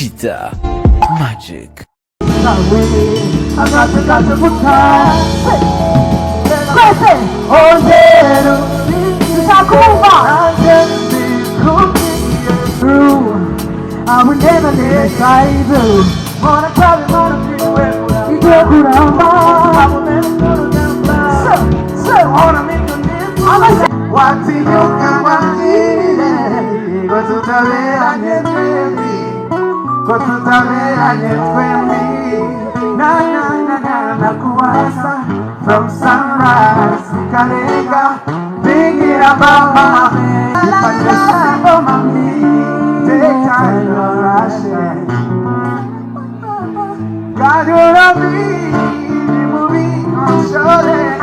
Cheetah Magic. I will never let it slide through. Wanna tell you, wanna feel where you go around. I will never go down. So, wanna make a living. What's in your kamati? Go to the way I get me. Go to the way I get me. Na na na na na kuasa. From sunrise, Kalega, thinking about my man. If I just see for my take time to rush it. God, you're a moving on shoulder.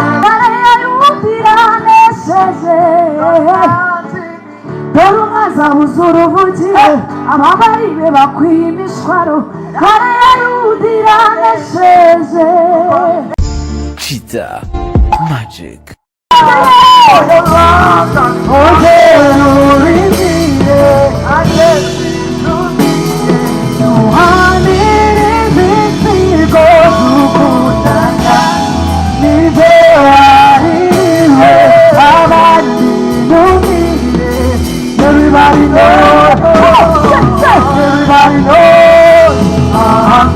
Dorumaza uzuruvugire ababari be bakwimishwaro kare yarudira nesheje. Cheetah Magic. Everybody knows, everybody knows, I'm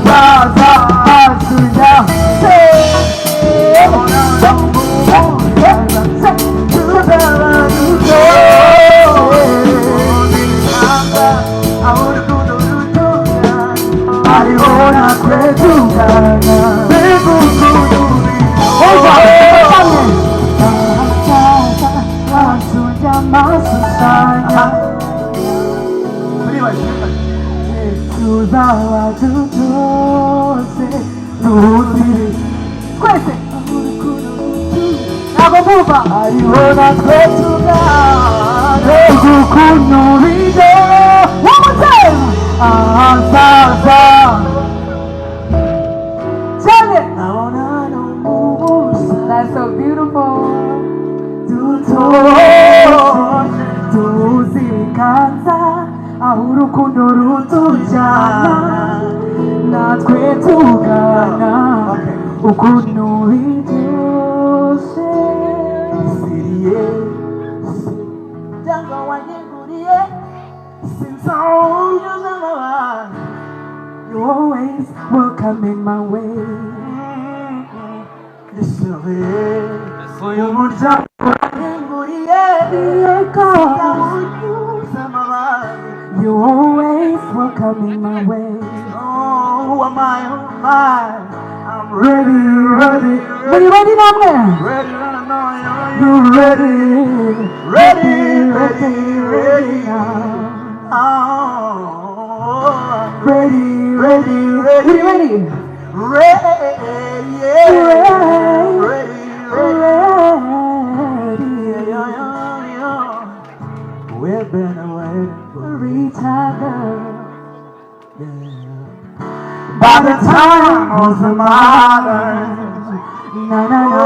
that's so beautiful. Tuzikanza urukundo rutujyana natwe tugana ukuntu biryoshye. Siriye cyangwa wanyeguriye sinzawunyuza amabanga. You always welcome in my way. Uyu muryango wanyeguriye sinzawunyuza amabanga. You always welcome in my way. Oh, who am I? Who am I? I'm ready, ready. Ready, ready now, man. Ready, you ready, ready, ready, ready now. Oh, ready, ready, ready, ready, ready, yeah, ready, ready. We've been waiting for each other. By the time was the modern. Na na na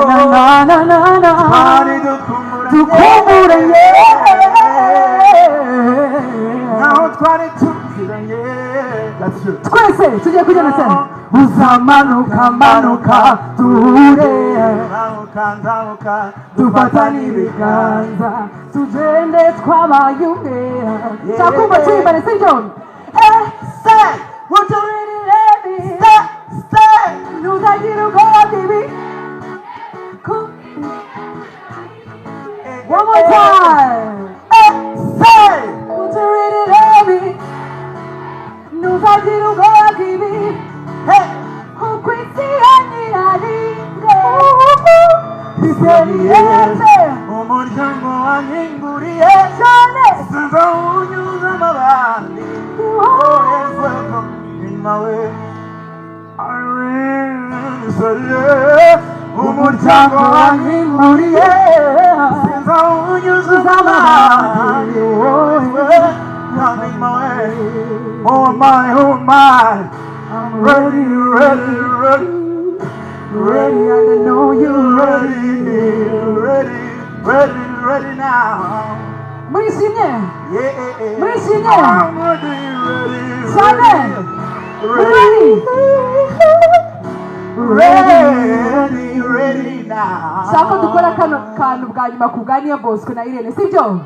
na na na na. Party to kumura yeah. Now it's party to yeah. That's true. Twese tujye kujyana cyane. Uzamanuka manuka ture. Manuka dufatane ibiganza tugende twabaye umwe. Cyakumva cyibare sibyo. Say would you really let me stay? 누가 이루고 TV. One more time. Say would you really let me? 누가 이루고 TV. Hey, who quit the 아닌가? 비세리에서 umuryango wanyinguriye cyane. Sinzawunyuza amabandi. Always welcome in my way. I really say, umuryango wanyinguriye sinzawunyuza amabandi. Always welcome in my way. Oh my, oh my, I'm ready, ready, ready, ready. I know you're ready, ready, ready, ready now. Mwenye, yeah, mwenye, I'm ready, ready, ready. ready now. Shaka dukora kano kantu bwa nyuma ku bwa Niyo Bosco na Irene sibyo?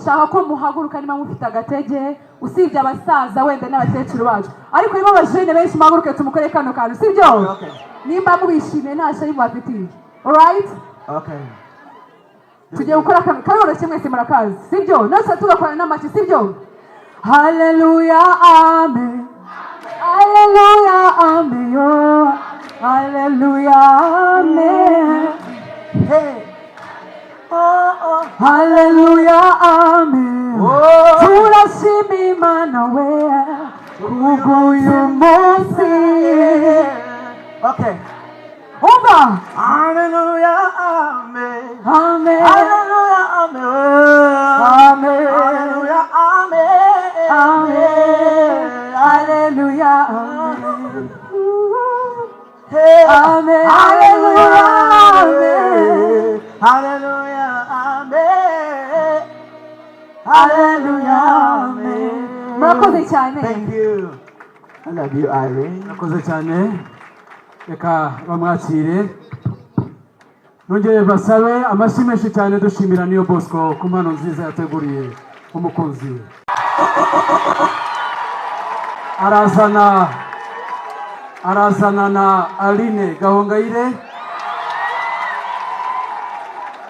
Shaka ko muhaguruka niba mufite agatege usibye abasaza wenda n'abakecuru bacu ariko niba abajene benshi muhaguruke tumukore kano kantu sibyo? Nimba mubishimiye nta shayi mubafitiye. Alright? Okay. Tugiye gukora kano karoroshye mwese murakazi sibyo? Nose tugakora n'amaki sibyo? Hallelujah amen. Hallelujah amen. Oh. Hallelujah amen. Hey. Oh. Hallelujah amen. Oh. Turashima Imana we kubw'uyu munsi. Okay. Umva. Hallelujah amen. Amen. Hallelujah amen. Amen. Hallelujah amen. Amen. Hallelujah amen. Hey. Amen. Hallelujah Amen. amen. Hallelujah amen. Hallelujah amen. Murakoze cyane. Thank you. I love you, Irene. Murakoze cyane. Reka bamwakire. Nongeye basabe amashyi menshi cyane dushimira Niyo Bosco ku mpano nziza yateguriye umukunzi we. Arazana na Aline Gahongayire.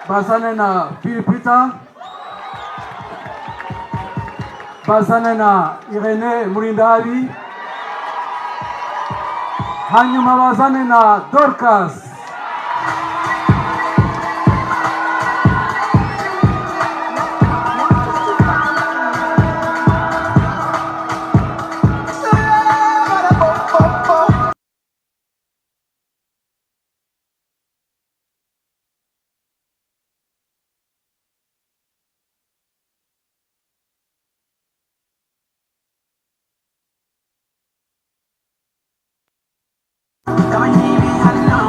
Bazane na Bill Peter. Bazane na Irene Murindahabi. Hanyuma bazane na Dorcas. Come and give me hello.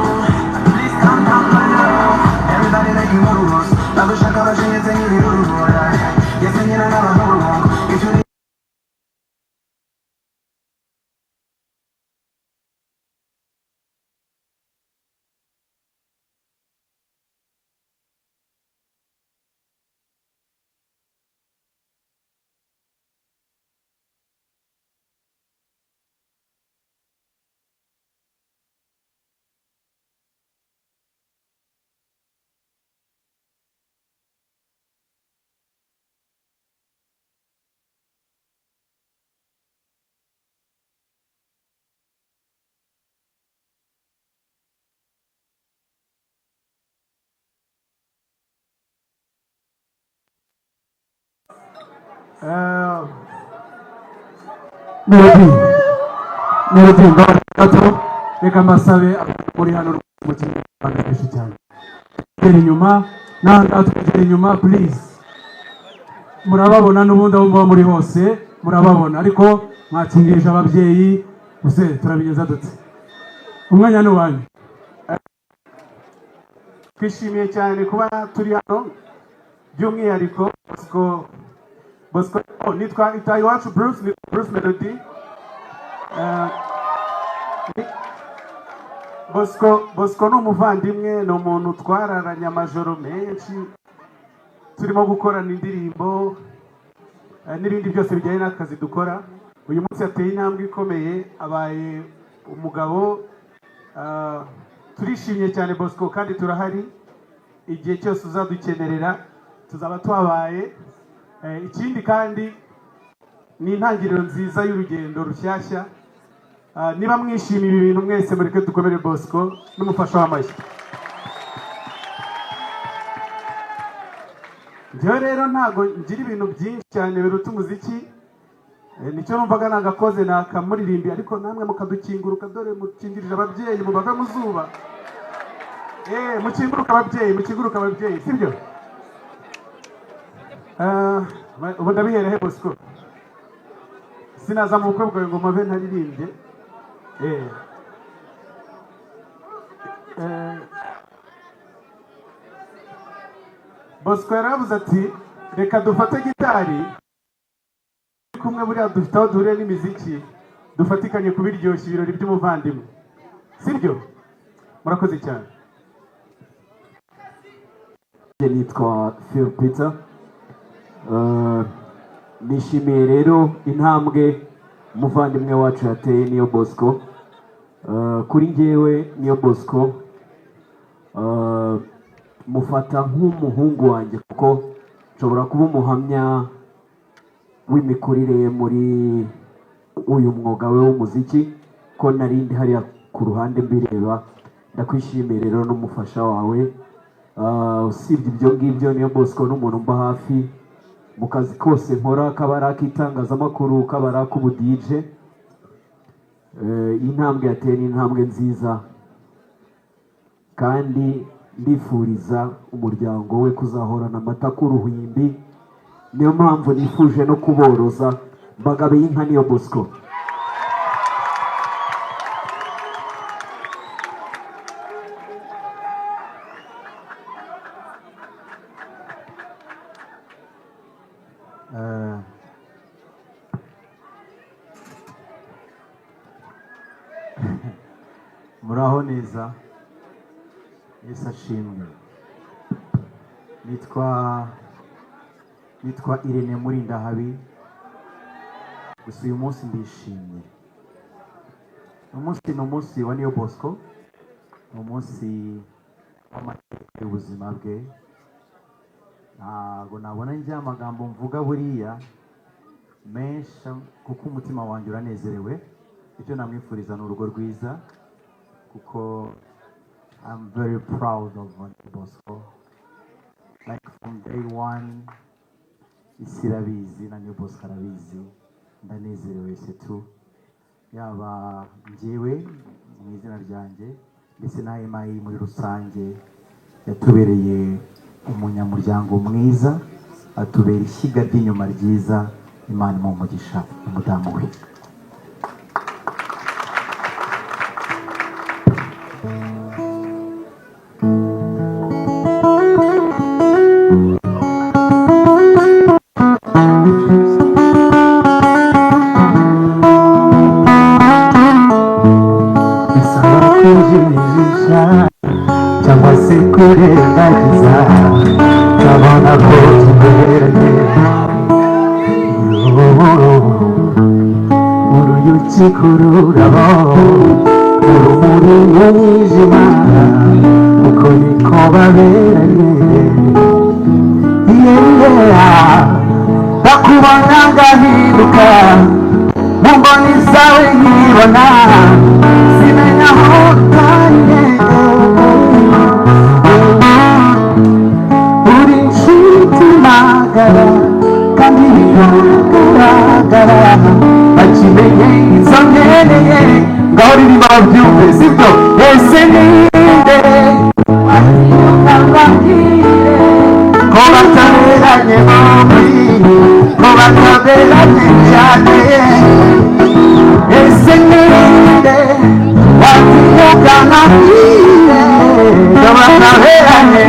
Please come down below. Everybody making moves. Bago shaka ba shinye zenye biru. Yes, and you know I'm wrong. If you Melody gato reka mbasabe muri hano umukinnyi benshi cyane. Tugere inyuma nanga tugere inyuma please. Murababona n'ubundi aho muba muri hose murababona ariko mwakingirije ababyeyi use turabigeza dute. Umwanya ni wanyu. Twishimiye cyane kuba turi hano by'umwihariko Bosco nitwa Itayiwacu Bruce Melody. Bosco ni umuvandimwe, ni umuntu twararanye amajoro menshi turimo gukorana indirimbo n'ibindi byose bijyanye n'akazi dukora. Uyu munsi yateye intambwe ikomeye abaye umugabo. Turishimye cyane Bosco kandi turahari igihe cyose uzadukenerera tuzaba twabaye. Ikindi kandi ni intangiriro nziza y'urugendo rushyashya. Niba mwishimiye ibi bintu mwese mureke dukomere Bosco n'umufasha w'amashyi. Njyewe rero ntago ngira ibintu byinshi cyane biruta umuziki. Nicyo numvaga nagakoze nakamuririmbi ariko namwe mukadukinguruka dore mukingirije ababyeyi mubave mu zuba. Mukinguruka ababyeyi sibyo? Ubu ndabihera he Bosco? Sinaza mu bukwe bwawe ngo mave ntaririmbye. Bosco yaravuze ati reka dufate gitari kumwe buriya dufite aho duhuriye n'imiziki dufatikanye kubiryoshya ibirori by'umuvandimwe sibyo murakoze cyane nitwa Phil Peter nishimiye rero intambwe umuvandimwe wacu yateye Niyo Bosco kuri njyewe Niyo Bosco mufata nk'umuhungu wanjye kuko nshobora kuba umuhamya w'imikurire muri uyu mwuga we w'umuziki ko narindi hariya ku ruhande mbireba ndakwishimiye rero n'umufasha wawe usibye ibyo ngibyo Niyo Bosco n'umuntu mba hafi mu kazi kose nkora kaba ari ak'itangazamakuru kaba ari ak'ubu DJ intambwe yateye ni intambwe nziza kandi ndifuriza umuryango we kuzahorana amata k'uruhimbi niyo mpamvu nifuje no kuboroza mbagabe y'inka Niyo Bosco muraho neza Yesu ashimwe nitwa Irene Murindahabi gusa uyu munsi ndishimye umunsi ni umunsi wa Niyo Bosco ni umunsi w'amateka y'ubuzima bwe ntabwo nabona njye amagambo mvuga buriya menshi kuko umutima wanjye uranezerewe icyo namwifuriza ni urugo rwiza kuko I'm very proud of Niyo Bosco like from day one isi irabizi na Niyo Bosco arabizi ndanezerewe setu yaba njyewe mu izina ryanjye ndetse na MI muri rusange yatubereye umunyamuryango mwiza atubera ishyiga ry'inyuma ryiza Imana mu mugisha umudamu we cyangwa se kurengagiza ndabona ko tuberanye uruyuki kururabo urumuri n'umwijima uko niko baberanye ndakubona ngahinduka mu mboni zawe nkibona simenya aho utanye uri inshuti magara kandi biragaragara bakimenye izo nkeneye ngaho ririmba babyumve sibyo ese ninde ababwire ko bataberanye bombi ko bataberanye cyane ese ninde watinyuka nkabwire ko bataberanye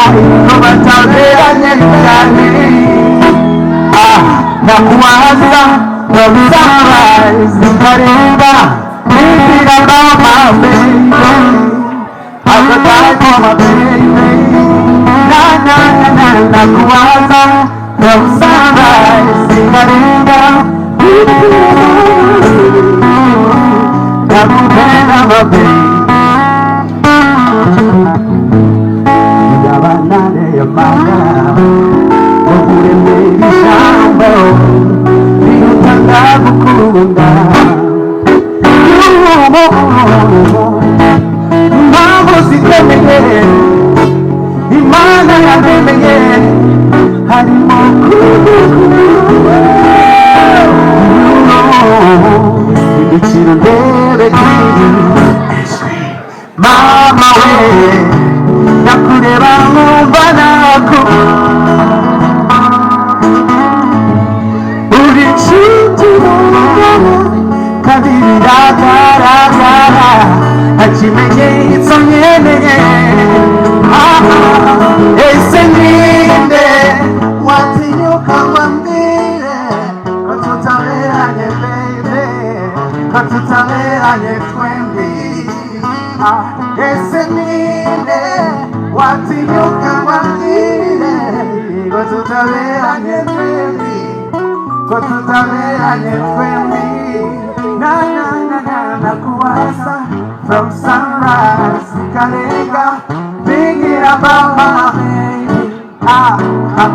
ariko bataberanye cyane nakubaza babizabazi nkareba nibwira about my baby I could die for my baby na na na na nakubaza babizabazi nkareba nakupenda my baby yabanane yamana ukurembera ijambo rirutanga gukunda impamvu zitemeye Imana yandemeye harimo idukira ndebe mama we nakureba nkumva nako uri inshuti kandi biragaragara ikimenyetso nkeneye ese ninde watinyuka ngo ambwire ko tutaberanye baby ko tutaberanye twembi. Ese ninde watinyuka wambwire ko tutaberanye twembi, ko tutaberanye twembi. Na na na na nakuwaza from sunrise ikarenga, thinking about my baby. I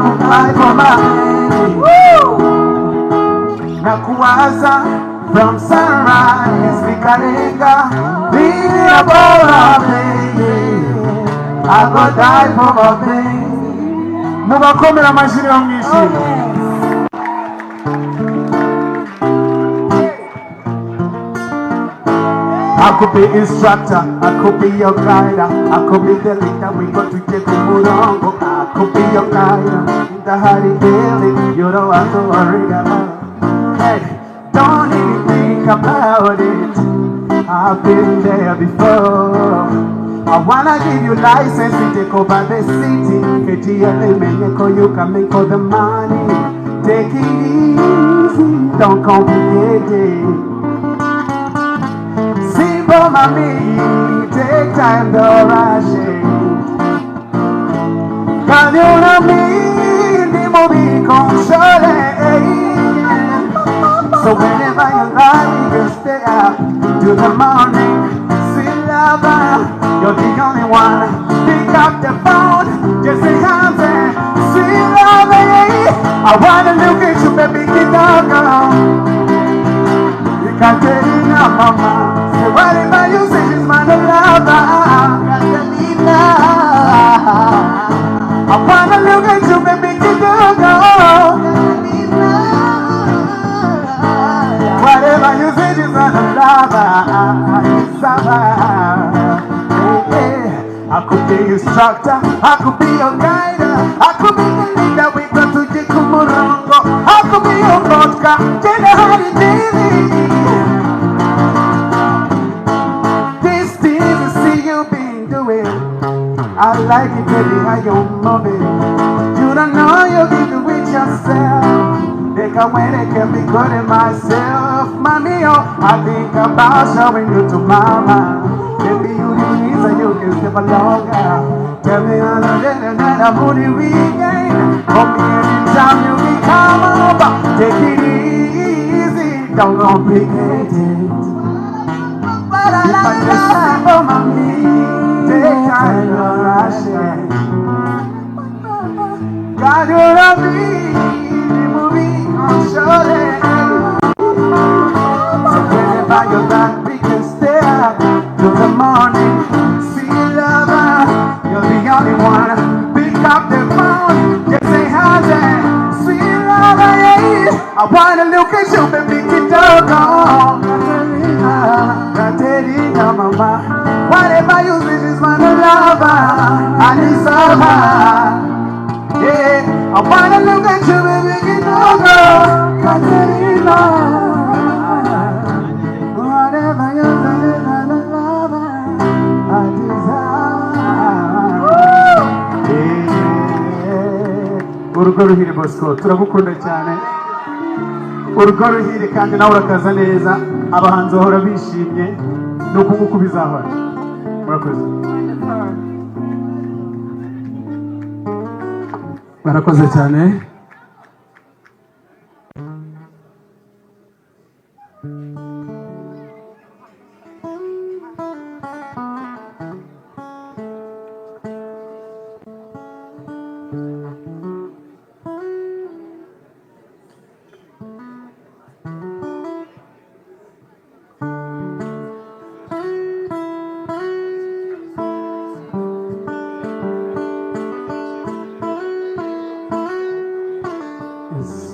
could cry for my baby. Nakuwaza from sunrise ikarenga, thinking about my baby. I could die for my baby. Mubakomera amashyi yo mwishimye. I could be instructor, I could be your guide, I could be the leader, we got to take the murongo. I could be your guide, in the hurry daily, you don't have to worry about. Hey, don't even think about it, I've been there before. I wanna give you license to take over the city. KTLA Menyeko, you can make all the money. Take it easy, don't complicate it. Simple mommy, take time, don't rush it. Can you not be the movie controlling? So whenever you like, you stay up till the morning. See lover, you're the only one. Pick up the phone, just say hi there. See lover, I wanna look at you, baby, get down, girl. You can't tell it now, mama. Say whatever you say, she's my lover. Catalina, I wanna look at you, baby, get down, girl. Whatever you say, she's my lover. I could be your instructor, I could be your guide, I could be the leader, we got to get Kumurongo. I could be your vodka, Jenna Daily. These things you see you been doing, I like it, baby, how you moving. You don't know you can do it yourself. They can wait, they can be good in myself. Mommy, oh, I think about showing you to mama. Maybe you need and you can step along. Tell me on a little night, I'm only weekend. For me, anytime you can come over. Take it easy, don't complicate it. If I just say, oh, mommy, take time, don't rush it. God, you're a the movie controlling. So whenever you're back, we can stay up till the morning. See lover, you're the only one. Pick up the phone, just say hi there. Sweet lover, yeah. I wanna look at you, baby, get down. Caterina, mama. Whatever you say, she's my lover. I deserve her. Yeah, I wanna look at you, baby, get down, Caterina. Whatever you say, my lover. I desire. Urugo ruhire Bosco, turagukunda cyane. Urugo ruhire kandi nawe urakaza neza. Abahanzi bahora bishimye nuko nguko bizahora. Murakoze. Barakoze cyane.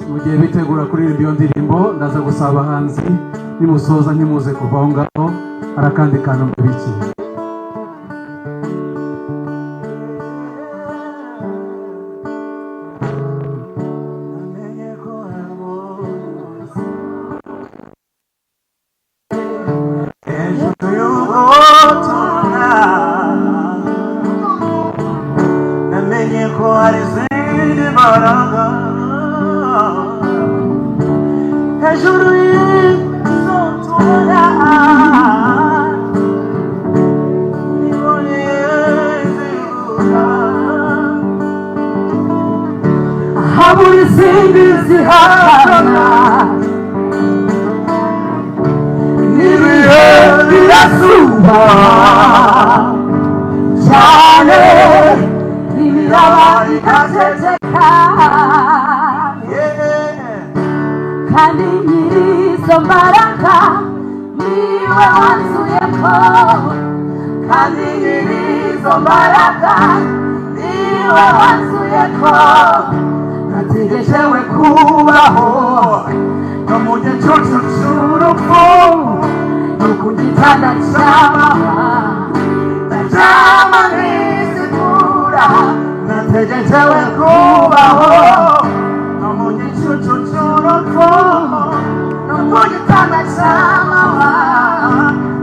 Mugiye bitegura kuririmba iyo ndirimbo, ndaza gusaba abahanzi nimusoza ntimuze kuva aho ngaho, hari akandi kantu mbibikiye. Juro isso, izuba cyane imiraba ikaceceka kandi nyirizo mbaraga niwe wanzuyeko kandi nyirizo mbaraga niwe wanzuyeko nategerewe kubaho no mu gicucu cy'urupfu no ku gitanda cy'amahwa ndaryama nkizigura nategerewe kubaho no mu gicucu cy'urupfu no ku gitanda cy'amahwa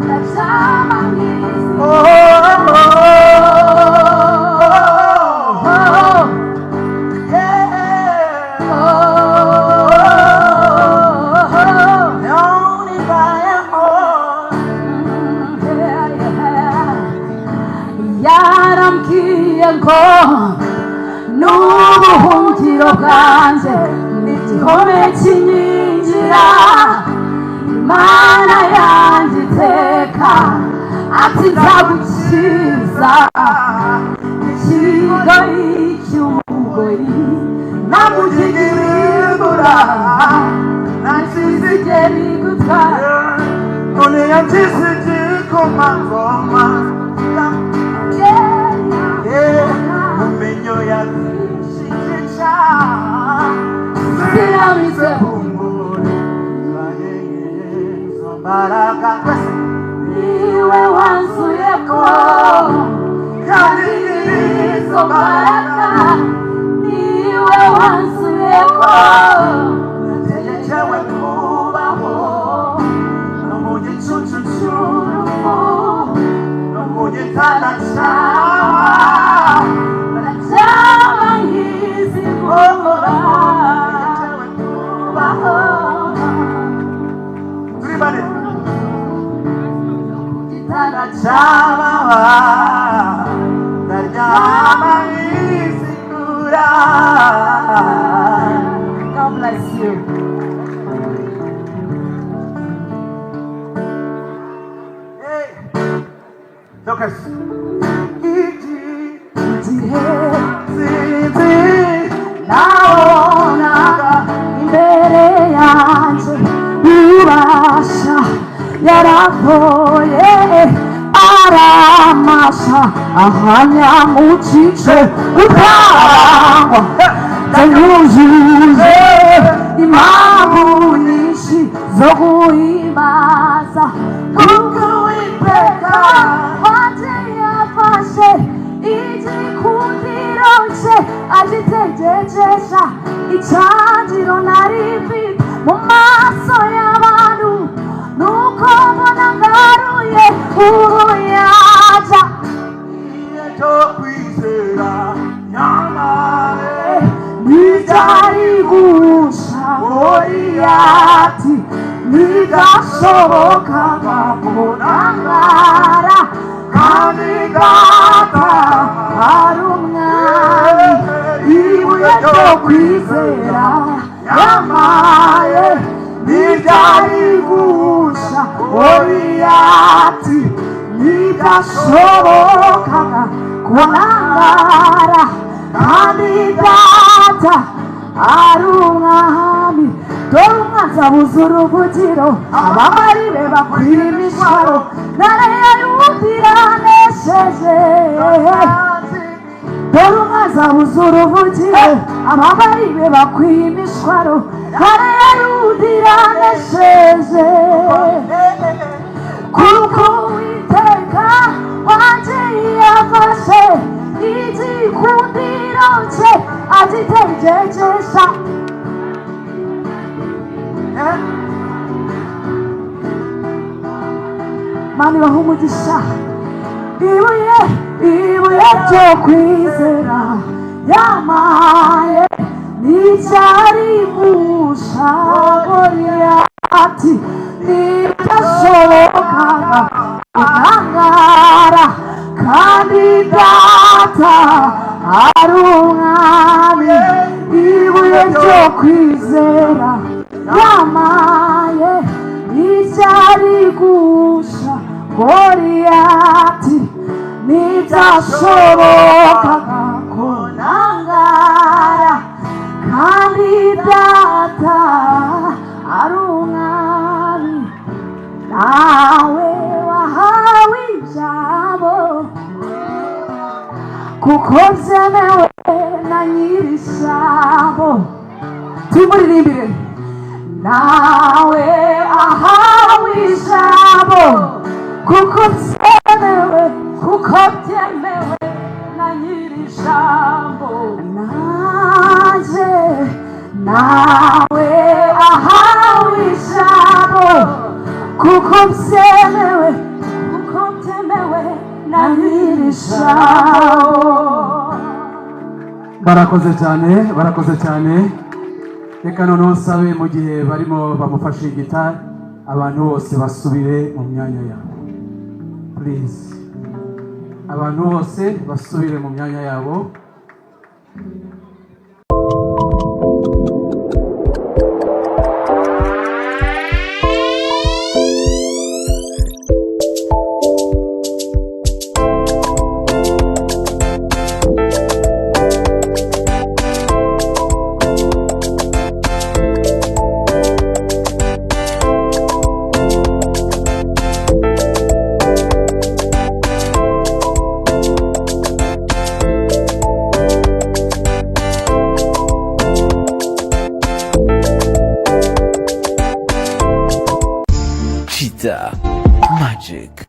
ndaryama nkizigura yarambwiye ngo n'ubuhungiro bwanjye n'igihome kinkingira Imana yanjye iteka ati nzagukiza ikigoyi cy'umugoyi namugigiribura nakizigeri gutwara none yakizigiri ku mavoma mumenyo yakishikica ziramitse bunguri zayezo mbaraga niwe wanzuyeko kandi izo mbaraga niwe wanzuyeko nategerewe kubaho no mu gicucu cy'urupfu no mu gitanda cyawe ndaryama nkizigura kubaho turi bane ku gitanda cy'amahwa ndaryama nkizigura. God bless you. Hey, Lucas. 나오나가 이베레야지 우라샤 야라포예 아라마샤 아하냐 무치체 우타랑과 자유주제 이마부니시 zoguimaza kukuipeka wateya pashe 이지쿠디로체 아지테제제샤 이차지로 나리비 못맞서야만우 누코보나가루에 우야자 이에저 귀세라 야마에 니자리구샤 모리아티 니가 소가가 보나가라 가니가다 하루나니 이부에 저 귀세라 야마에 니자리구샤 오리아티 니가 소가가 고나가라 가니가다 하루나니 동안사 우수로 부지로 아마리베바 귀미샤로 나라야 유디라네 세세 동안사 우수로 부지로 아마리베바 귀미샤로 나라야 유디라네 세세 쿠쿠이테가 와제야 파세 이지 쿠디로체 아지테제제사 많이 와후무지샤 이부에 저 귀세라 야마에 니자리 무사버리아티 니가 소가가 나가라 가니다타 아룽아미 이부에 저 귀세라 야마에 니자리 구샤 Goriyati ntibyashobokaga ko ntangara kandi data ari umwami nawe wahawe ijambo kuko byemewe na nyir'ijambo tumuririmbire nawe ahawe ijambo kuko byemewe na nyir'ijambo naje nawe ahawe ijambo kuko byemewe na nyir'ijambo. barakoze cyane reka noneho nsabe mu gihe barimo bamufashe gitari abantu bose basubire mu myanya yabo please abantu bose basubire mu myanya yabo. Cheetah Magic.